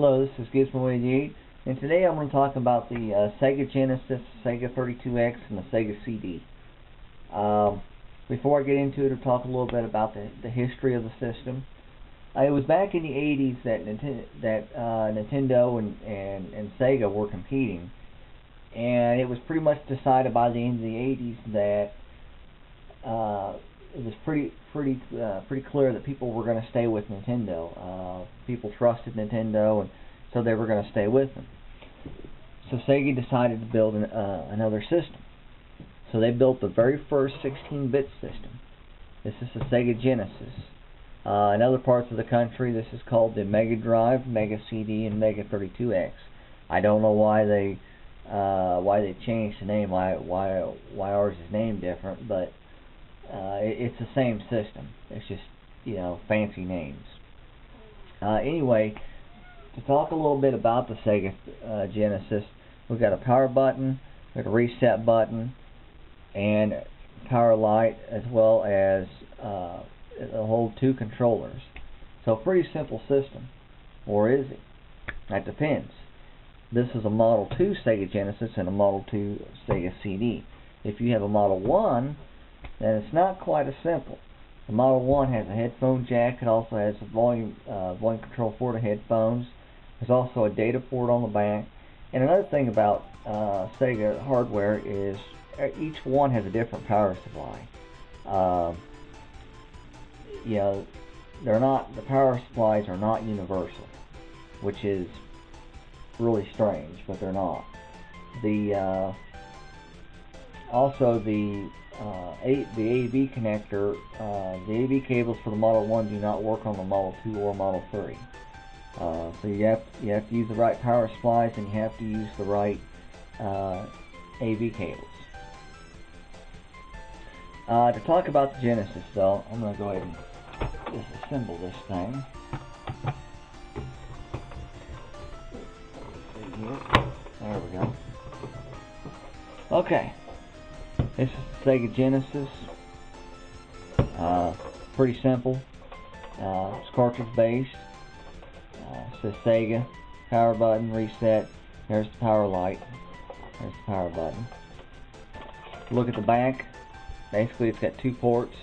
Hello, this is Gizmo88, and today I'm going to talk about the Sega Genesis, Sega 32X, and the Sega CD. Before I get into it, I'll talk a little bit about the history of the system. It was back in the 80s that Nintendo and Sega were competing, and it was pretty much decided by the end of the 80s that it was pretty clear that people were going to stay with Nintendo. People trusted Nintendo, and so they were going to stay with them. So Sega decided to build another system. So they built the very first 16-bit system. This is the Sega Genesis. In other parts of the country, this is called the Mega Drive, Mega CD, and Mega 32X. I don't know why they changed the name, why ours is named different, but it's the same system. It's just, fancy names. Anyway, to talk a little bit about the Sega Genesis, we've got a power button, we've got a reset button, and power light, as well as it'll hold 2 controllers. So pretty simple system. Or is it? That depends. This is a Model 2 Sega Genesis and a Model 2 Sega CD. If you have a Model 1, then it's not quite as simple. The Model 1 has a headphone jack. It also has a volume control for the headphones. There's also a data port on the back. And another thing about Sega hardware is each one has a different power supply. The power supplies are not universal, which is really strange, but they're not. Also the AV connector, the AV cables for the Model 1 do not work on the Model 2 or Model 3. So you have to use the right power supplies, and you have to use the right AV cables. To talk about the Genesis, though, I'm going to go ahead and disassemble this thing. There we go. Okay. This is the Sega Genesis. Pretty simple. It's cartridge based. It says Sega. Power button, reset. There's the power light. There's the power button. Look at the back. Basically, it's got 2 ports.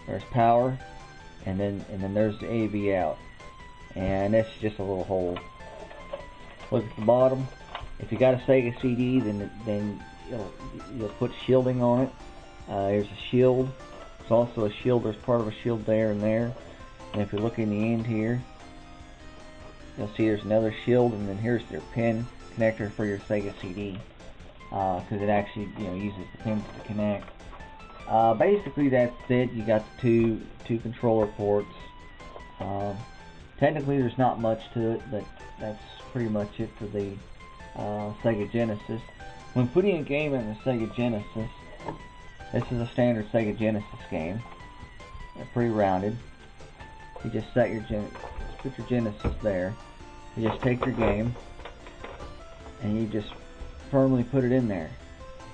There's power, and then there's the AV out, and that's just a little hole. Look at the bottom. If you got a Sega CD, then you'll put shielding on it. There's a shield. There's also a shield. There's part of a shield there and there. And if you look in the end here, you'll see there's another shield, and then here's your pin connector for your Sega CD, because it actually uses the pins to connect. Basically, that's it. You got the two controller ports. Technically, there's not much to it, but that's pretty much it for the Sega Genesis. When putting a game in the Sega Genesis, this is a standard Sega Genesis game. They're pretty rounded. You just set your put your Genesis there. You just take your game and you just firmly put it in there.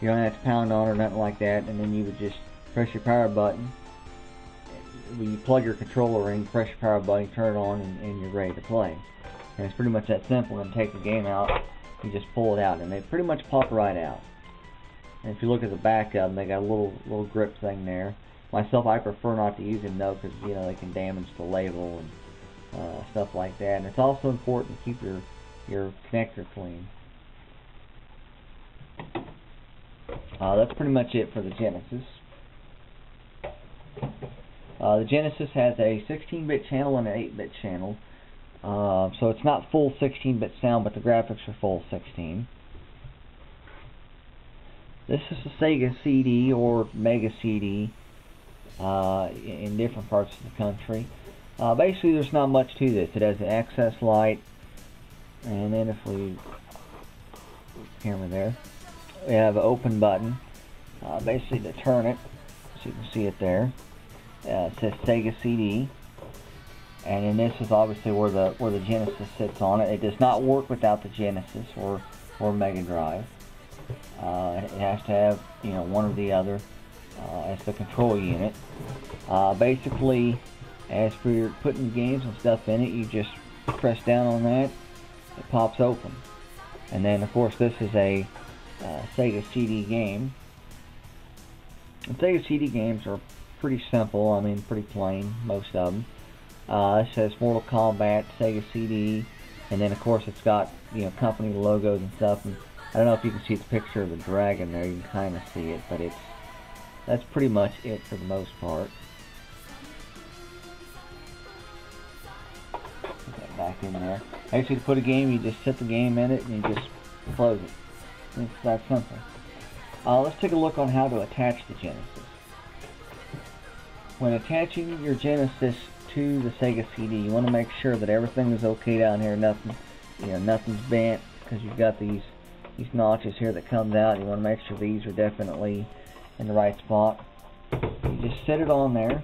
You don't have to pound on it or nothing like that, and then you would just press your power button. When you plug your controller in, press your power button, turn it on, and you're ready to play. And it's pretty much that simple. And take the game out, you just pull it out, and they pretty much pop right out. And if you look at the back of them, they got a little grip thing there. Myself, I prefer not to use them though, because they can damage the label and stuff like that. And it's also important to keep your connector clean. That's pretty much it for the Genesis. The Genesis has a 16-bit channel and an 8-bit channel. So it's not full 16-bit sound, but the graphics are full 16. This is the Sega CD or Mega CD in different parts of the country. Basically, there's not much to this. It has an access light, and then if we camera there, we have an open button, basically to turn it, so you can see it there. It says Sega CD, and then this is obviously where the Genesis sits on it. It does not work without the Genesis or Mega Drive. It has to have one or the other as the control unit. Basically, as for putting games and stuff in it, you just press down on that, it pops open. And then of course this is a Sega CD game. And Sega CD games are pretty simple, I mean pretty plain, most of them. It says Mortal Kombat, Sega CD, and then of course it's got, you know, company logos and stuff. And I don't know if you can see the picture of the dragon there, you can kind of see it, but that's pretty much it for the most part. Put that back in there. Actually, to put a game, you just set the game in it and you just close it. It's that simple. Let's take a look on how to attach the Genesis. When attaching your Genesis to the Sega CD, you want to make sure that everything is okay down here. Nothing's bent, because you've got these notches here that comes out. You want to make sure these are definitely in the right spot. You just set it on there,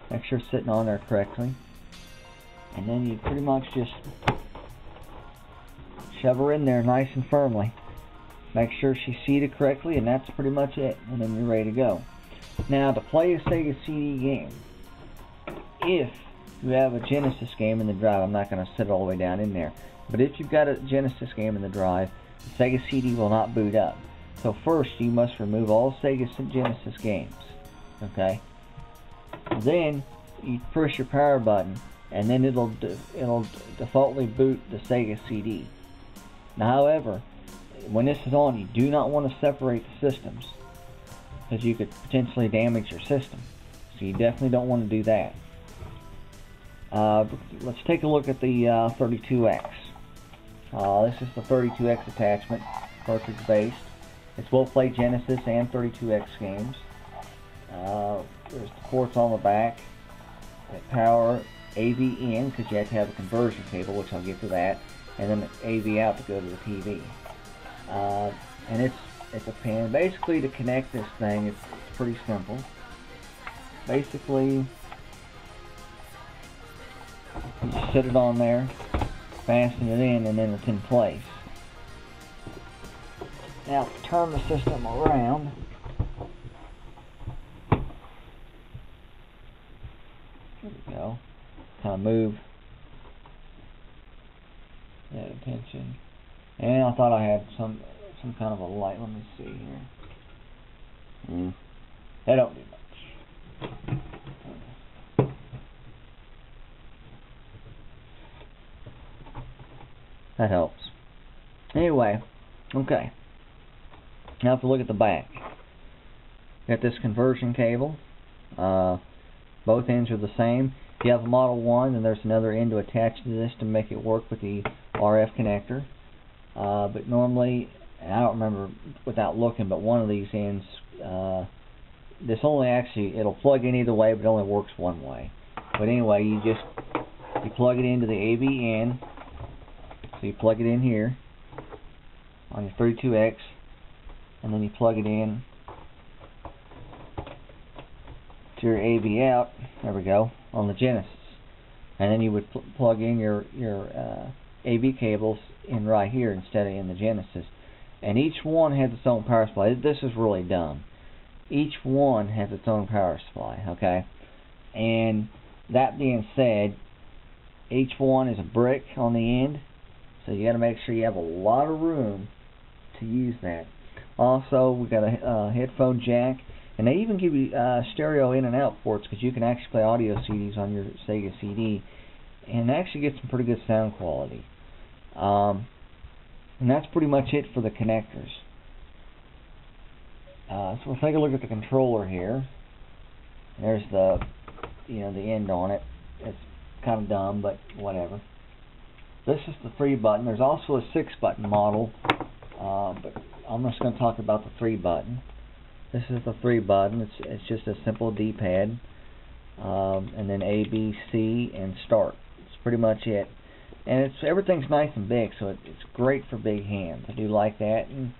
make sure it's sitting on there correctly, and then you pretty much just shove her in there nice and firmly. Make sure she's seated correctly, and that's pretty much it, and then you're ready to go. Now, to play a Sega CD game, if you have a Genesis game in the drive, I'm not going to set it all the way down in there, but if you've got a Genesis game in the drive, the Sega CD will not boot up. So first you must remove all Sega Genesis games, okay? Then you push your power button, and then it'll defaultly boot the Sega CD. Now, however, when this is on, you do not want to separate the systems, because you could potentially damage your system. So you definitely don't want to do that. Let's take a look at the 32X. This is the 32X attachment, cartridge based. It's will play Genesis and 32X games. There's the ports on the back that power AV in, because you have to have a conversion cable, which I'll get to that, and then AV out to go to the TV. And it's a pin. Basically, to connect this thing, it's pretty simple. Basically, you just sit it on there, fasten it in, and then it's in place. Now, turn the system around. There we go. Kind of move that attention. And I thought I had some kind of a light. Let me see here. That don't do much. That helps. Anyway, okay. Now if we look at the back, got this conversion cable. Both ends are the same. If you have a Model 1, then there's another end to attach to this to make it work with the RF connector. But normally, and I don't remember without looking, but one of these ends, this only actually, it'll plug in either way, but it only works one way. But anyway, you plug it into the AV in. So you plug it in here on your 32X, and then you plug it in to your AV out. There we go, on the Genesis. And then you would plug in your AV cables in right here instead of in the Genesis. And each one has its own power supply. This is really dumb. Each one has its own power supply, okay? And that being said, each one is a brick on the end, so you got to make sure you have a lot of room to use that. Also, we got a headphone jack, and they even give you stereo in and out ports, because you can actually play audio CDs on your Sega CD and actually get some pretty good sound quality. And that's pretty much it for the connectors. So we'll take a look at the controller here. There's the end on it. It's kind of dumb, but whatever. This is the 3-button. There's also a 6-button model, but I'm just going to talk about the 3-button. This is the 3-button. It's just a simple D-pad, and then A, B, C, and start. It's pretty much it. And everything's nice and big, so it's great for big hands. I do like that, and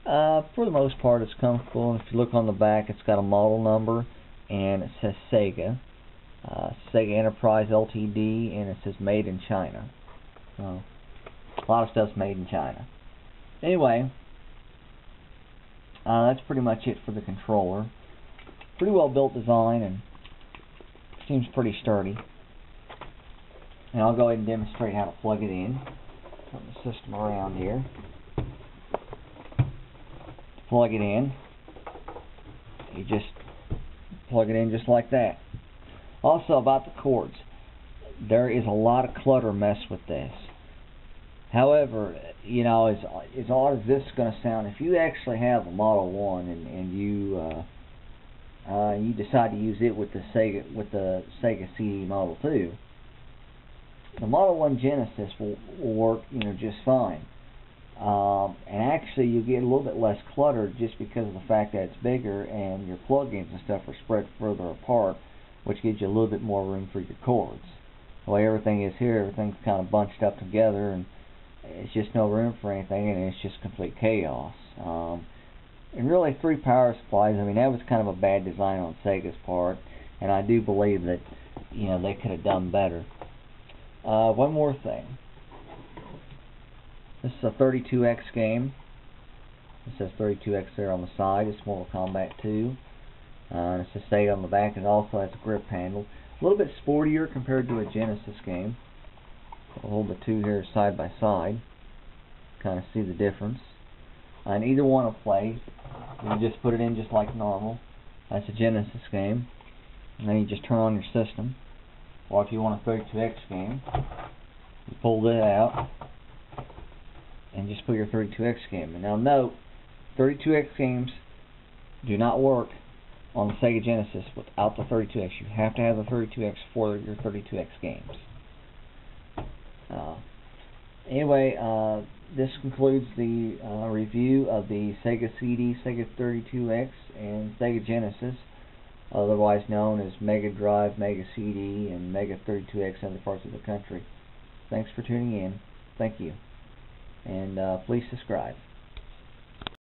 for the most part, it's comfortable. And if you look on the back, it's got a model number, and it says Sega, Sega Enterprise Ltd, and it says Made in China. So a lot of stuff's made in China. Anyway, that's pretty much it for the controller. Pretty well built design, and seems pretty sturdy. And I'll go ahead and demonstrate how to plug it in. Turn the system around here. Plug it in. You just plug it in just like that. Also, about the cords, there is a lot of clutter messed with this. However, you know, as odd as this is going to sound, if you actually have a Model 1 and you decide to use it with the Sega CD Model 2, the Model 1 Genesis will work, you know, just fine. And actually, you get a little bit less clutter just because of the fact that it's bigger and your plug-ins and stuff are spread further apart, which gives you a little bit more room for your cords. The way everything is here, everything's kind of bunched up together, and it's just no room for anything, and it's just complete chaos. And really, 3 power supplies, I mean, that was kind of a bad design on Sega's part, and I do believe that, you know, they could have done better. One more thing. This is a 32X game. It says 32X there on the side. It's Mortal Kombat 2. And it says Sega on the back. It also has a grip handle. A little bit sportier compared to a Genesis game. I'll hold the two here side by side. Kind of see the difference. And either one will play. You just put it in just like normal. That's a Genesis game. And then you just turn on your system. Or if you want a 32X game, you pull that out and just put your 32X game. And now note, 32X games do not work on the Sega Genesis without the 32X. You have to have the 32X for your 32X games. Anyway, this concludes the review of the Sega CD, Sega 32X, and Sega Genesis, otherwise known as Mega Drive, Mega CD, and Mega 32X in other parts of the country. Thanks for tuning in. Thank you. And please subscribe.